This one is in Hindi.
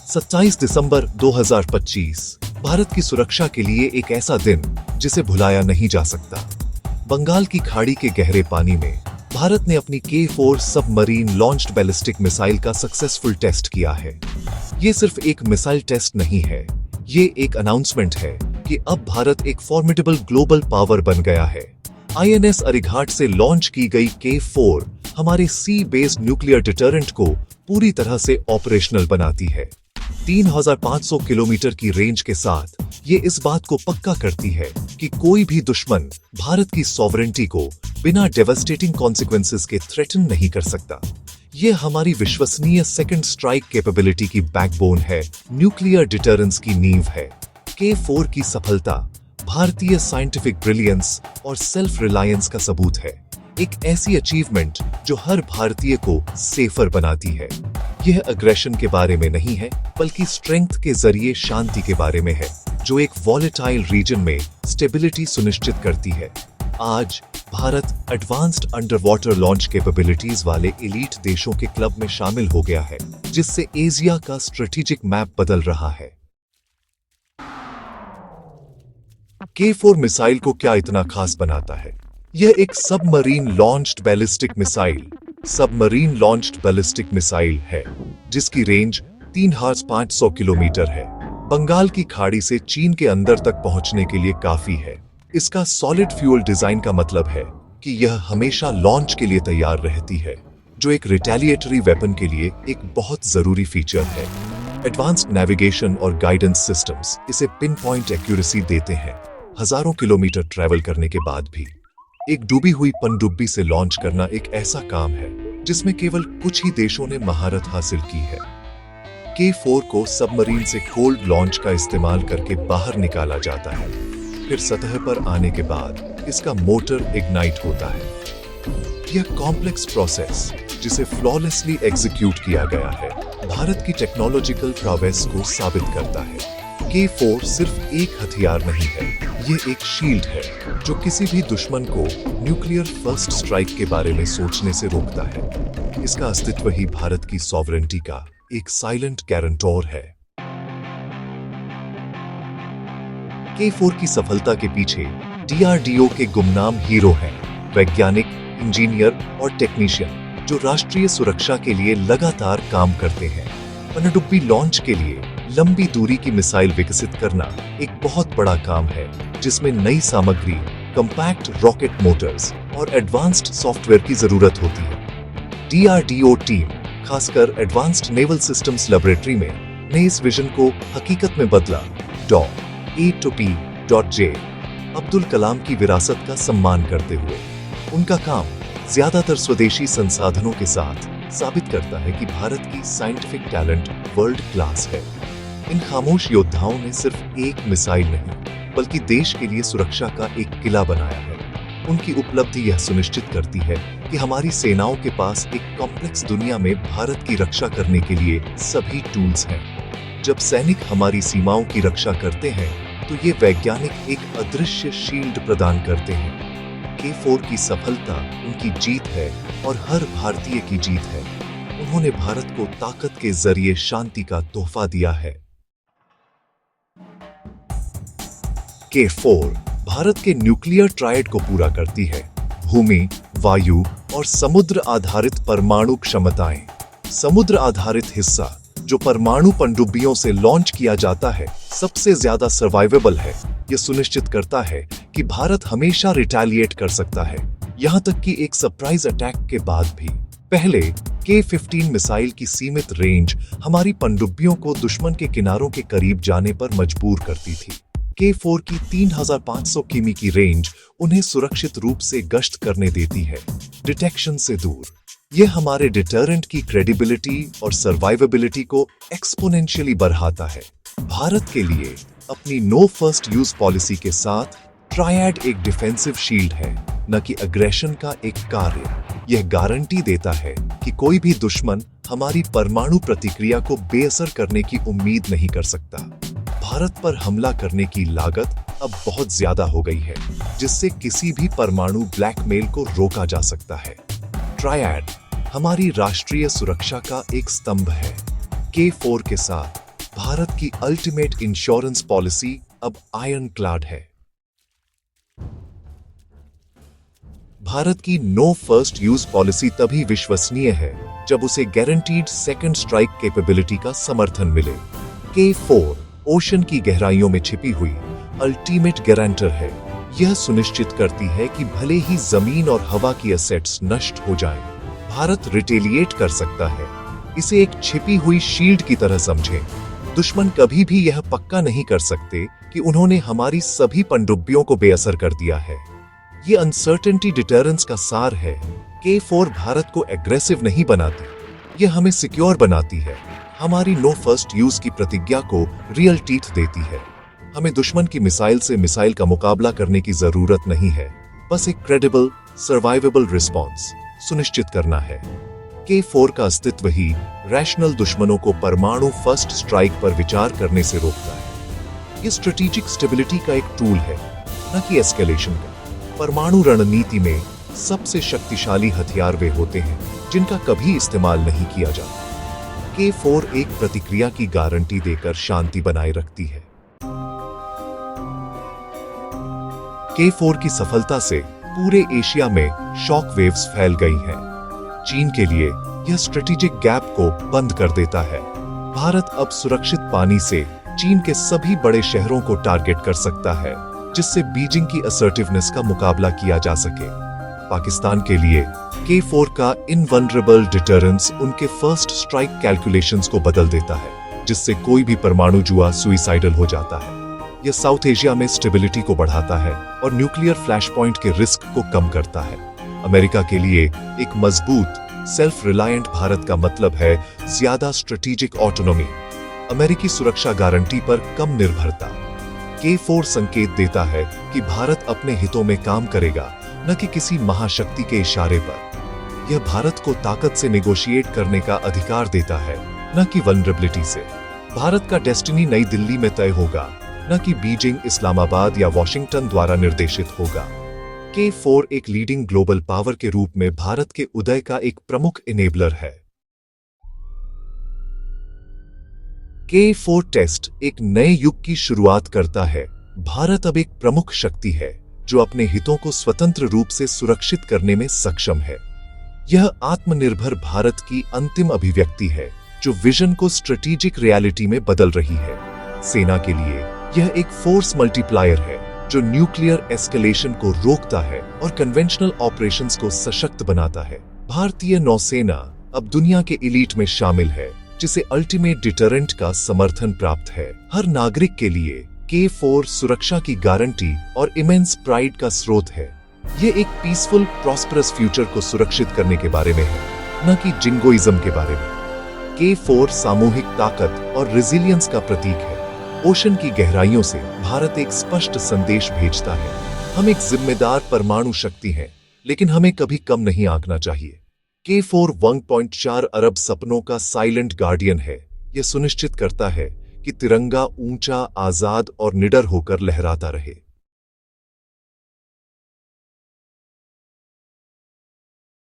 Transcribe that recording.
27 दिसंबर 2025 भारत की सुरक्षा के लिए एक ऐसा दिन जिसे भुलाया नहीं जा सकता। बंगाल की खाड़ी के गहरे पानी में भारत ने अपनी K4 submarine launched ballistic missile का सक्सेसफुल टेस्ट किया है। ये सिर्फ एक मिसाइल टेस्ट नहीं है, ये एक अनाउंसमेंट है कि अब भारत एक फॉर्मिडेबल ग्लोबल पावर बन गया है। INS अरिघाट से लॉन्च की गई K4 हमारे सी बेस्ड न्यूक्लियर डिटरेंट को पूरी तरह से ऑपरेशनल बनाती है। 3500 किलोमीटर की रेंज के साथ ये इस बात को पक्का करती है कि कोई भी दुश्मन भारत की सॉवरेंटी को बिना डेवास्टेटिंग कॉन्सिक्वेंसेस के थ्रेटन नहीं कर सकता। ये हमारी विश्वसनीय सेकंड स्ट्राइक कैपेबिलिटी की बैकबोन है, न्यूक्लियर डिटरेंस की नींव है। K4 की सफलता भारतीय साइंटिफिक ब्रिलियंस और सेल्फ रिलायंस का सबूत है, एक ऐसी अचीवमेंट जो हर भारतीय को सेफर बनाती है। यह अग्रेशन के बारे में नहीं है, बल्कि स्ट्रेंथ के जरिए शांति के बारे में है, जो एक वॉलेटाइल रीजन में स्टेबिलिटी सुनिश्चित करती है। आज Bharat advanced under water launch capabilities वाले एलीट देशों के क्लब में शामिल हो गया है, जिससे एशिया का स्ट्रेटेजिक मैप बदल रहा है। K4 मिसाइल को क्या इतना खास बनाता है? यह एक सबमरीन लॉन्च्ड बैलिस्टिक मिसाइल है, जिसकी रेंज 3500 किलोमीटर है। बंगाल की खाड़ी से चीन के अंदर तक पहुंचने के लिए काफी है। इसका सॉलिड फ्यूल डिजाइन का मतलब है कि यह हमेशा लॉन्च के लिए तैयार रहती है, जो एक रिटेलिएटरी वेपन के लिए एक बहुत जरूरी फीचर है। एडवांस्ड नेविगेशन और गाइडेंस सिस्टम्स इसे पिन पॉइंट एक्यूरेसी देते हैं। हजारों किलोमीटर ट्रैवल करने के बाद भी एक डूबी हुई पनडुब्बी से लॉन्च करना एक ऐसा काम है जिसमें केवल कुछ ही देशों ने महारत हासिल की है। K4 को सबमरीन से कोल्ड लॉन्च का इस्तेमाल करके बाहर निकाला जाता है, फिर सतह पर आने के बाद इसका मोटर इग्नाइट होता है। यह कॉम्प्लेक्स प्रोसेस, जिसे फ्लॉलेसली एग्जीक्यूट किया गया है, भारत की टेक्नोलॉजिकल प्रोग्रेस को साबित करता है। K4 सिर्फ एक हथियार नहीं है, ये एक शील्ड है जो किसी भी दुश्मन को न्यूक्लियर फर्स्ट स्ट्राइक के बारे में सोचने से रोकता है। इसका अस्तित्व ही भारत की सॉवरेंटी का एक साइलेंट गारंटर है। K4 की सफलता के पीछे DRDO के गुमनाम हीरो हैं, वैज्ञानिक, इंजीनियर और टेक्नीशियन, जो राष्ट्रीय सुरक्षा के लिए लगातार काम करते हैं। पनडुब्बी लॉन्च के लिए लंबी दूरी की मिसाइल विकसित करना एक बहुत बड़ा काम है, जिसमें नई सामग्री, कॉम्पैक्ट रॉकेट मोटर्स और एडवांस्ड सॉफ्टवेयर की जरूरत होती है। DRDO टीम, खासकर एडवांस्ड नेवल सिस्टम्स लैबोरेटरी में, ने इस विजन को हकीकत में बदला। A-P.J अब्दुल कलाम की विरासत का सम्मान करते हुए उनका काम ज्यादातर स्वदेशी संसाधनों के साथ साबित करता है कि भारत की साइंटिफिक टैलेंट वर्ल्ड क्लास है। इन खामोश योद्धाओं ने सिर्फ एक मिसाइल नहीं, बल्कि देश के लिए सुरक्षा का एक किला बनाया है। उनकी उपलब्धि यह सुनिश्चित करती है कि हमारी सेनाओं के पास एक कॉम्प्लेक्स दुनिया में भारत की रक्षा करने के लिए सभी टूल्स हैं। जब सैनिक हमारी सीमाओं की रक्षा करते हैं, तो ये वैज्ञानिक एक अदृश्य शील्ड प्रदान करते हैं। K4 की सफलता उनकी जीत है और हर भारतीय की जीत है। उन्होंने भारत को ताकत के जरिए शांति का तोहफा दिया है। K4 भारत के न्यूक्लियर ट्रायड को पूरा करती है। भूमि, वायु और समुद्र आधारित परमाणु क्षमताएं। समुद्र आधारित हिस्सा, जो परमाणु पनडुब्बियों से लॉन्च किया जाता है, सबसे ज्यादा सर्वाइवेबल है। यह सुनिश्चित करता है कि भारत हमेशा रिटेलिएट कर सकता है, यहां तक कि एक सरप्राइज अटैक के बाद भी। पहले K15 मिसाइल की सीमित रेंज हमारी पनडुब्बियों को दुश्मन के किनारों के करीब जाने पर मजबूर करती थी। K4 की 3500 किमी की रेंज उन्हें सुरक्षित रूप से गश्त करने देती है, डिटेक्शन से दूर। यह हमारे डिटरेंट की क्रेडिबिलिटी और सर्वाइवेबिलिटी को एक्सपोनेंशियली बढ़ाता है। भारत के लिए अपनी नो फर्स्ट यूज पॉलिसी के साथ ट्रायड एक डिफेंसिव शील्ड है, न कि अग्रेशन का एक कार्य। यह गारंटी देता है कि कोई भी दुश्मन हमारी परमाणु प्रतिक्रिया को बेअसर करने की उम्मीद नहीं कर सकता। भारत पर हमला करने की लागत अब बहुत ज्यादा हो गई है, जिससे किसी भी परमाणु ब्लैकमेल को रोका जा सकता है। ट्रायड हमारी राष्ट्रीय सुरक्षा का एक स्तंभ है। K4 के साथ भारत की अल्टीमेट इंश्योरेंस पॉलिसी अब आयरन क्लाड है। भारत की नो फर्स्ट यूज पॉलिसी तभी विश्वसनीय है जब उसे गारंटीड सेकंड स्ट्राइक कैपेबिलिटी का समर्थन मिले। K4 ओशन की गहराइयों में छिपी हुई अल्टीमेट गारंटर है। यह सुनिश्चित करती है कि भले ही जमीन और हवा की एसेट्स नष्ट हो जाएं, भारत रिटेलिएट कर सकता है। इसे एक छिपी हुई शील्ड की तरह समझें। दुश्मन कभी भी यह पक्का नहीं कर सकते कि उन्होंने हमारी सभी पनडुब्बियों को बेअसर कर दिया है। ये अनसर्टेनिटी डिटरेंस का सार है। K4 भारत को एग्रेसिव नहीं बनाती, यह हमें सिक्योर बनाती है। हमारी नो फर्स्ट यूज की प्रतिज्ञा को रियल टीथ देती है। हमें दुश्मन की मिसाइल से मिसाइल का मुकाबला करने की जरूरत नहीं है, बस एक क्रेडिबल, सर्वाइवेबल रिस्पॉन्स सुनिश्चित करना है। K4 का अस्तित्व ही रैशनल दुश्मनों को परमाणु फर्स्ट स्ट्राइक पर विचार करने से रोकता है। ये स्ट्रेटेजिक स्टेबिलिटी का एक टूल है, न कि एस्केलेशन का। परमाणु रणनीति में सबसे शक्तिशाली हथियार वे होते हैं जिनका कभी इस्तेमाल नहीं किया जाता। K4 एक प्रतिक्रिया की गारंटी देकर शांति बनाए रखती है। K4 की सफलता से पूरे एशिया में शॉक वेव्स फैल गई हैं। चीन के लिए यह स्ट्रेटेजिक गैप को बंद कर देता है। भारत अब सुरक्षित पानी से चीन के सभी बड़े शहरों को टारगेट कर सकता है, जिससे बीजिंग की असर्टिवनेस का मुकाबला किया जा सके। पाकिस्तान के लिए K4 का इनवल्नरेबल डिटरेंस उनके फर्स्ट स्ट्राइक कैलकुलेशंस को बदल देता है, जिससे कोई भी परमाणु जुआ सुइसाइडल हो जाता है। यह साउथ एशिया में स्टेबिलिटी को बढ़ाता है और न्यूक्लियर फ्लैश पॉइंट के रिस्क को कम करता है। अमेरिका के लिए एक मजबूत, सेल्फ रिलायंट भारत का मतलब है ज्यादा स्ट्रेटेजिक ऑटोनॉमी, अमेरिकी सुरक्षा गारंटी पर कम निर्भरता। K4 संकेत देता है कि भारत अपने हितों में काम करेगा, न कि किसी महाशक्ति के इशारे पर। यह भारत को ताकत से नेगोशिएट करने का अधिकार देता है, न कि वल्नरेबिलिटी से। भारत का डेस्टिनी नई दिल्ली में तय होगा, न कि बीजिंग, इस्लामाबाद या वॉशिंगटन द्वारा निर्देशित होगा। K4 एक लीडिंग ग्लोबल पावर के रूप में भारत के उदय का एक प्रमुख इनेबलर है। K4 टेस्ट एक नए युग की शुरुआत करता है। भारत अब एक प्रमुख शक्ति है जो अपने हितों को स्वतंत्र रूप से सुरक्षित करने में सक्षम है। यह आत्मनिर्भर भारत की अंतिम अभिव्यक्ति है जो विजन को स्ट्रेटेजिक रियलिटी में बदल रही है। सेना के लिए यह एक फोर्स मल्टीप्लायर है जो न्यूक्लियर एस्केलेशन को रोकता है और कन्वेंशनल ऑपरेशंस को सशक्त बनाता है। भारतीय नौसेना अब दुनिया के एलीट में शामिल है, जिसे अल्टीमेट डिटरेंट का समर्थन प्राप्त है। हर नागरिक के लिए K4 सुरक्षा की गारंटी और इमेंस प्राइड का स्रोत है। ये एक पीसफुल, प्रॉस्परस फ्यूचर को सुरक्षित करने के बारे में है, न कि जिंगोइज्म के बारे में। K4 सामूहिक ताकत और रेजिलियंस का प्रतीक है। ओशन की गहराइयों से भारत एक स्पष्ट संदेश भेजता है, हम एक जिम्मेदार परमाणु शक्ति हैं, लेकिन हमें कभी कम नहीं आंकना चाहिए। K4 1.4 अरब सपनों का साइलेंट गार्डियन है। यह सुनिश्चित करता है कि तिरंगा ऊंचा, आजाद और निडर होकर लहराता रहे।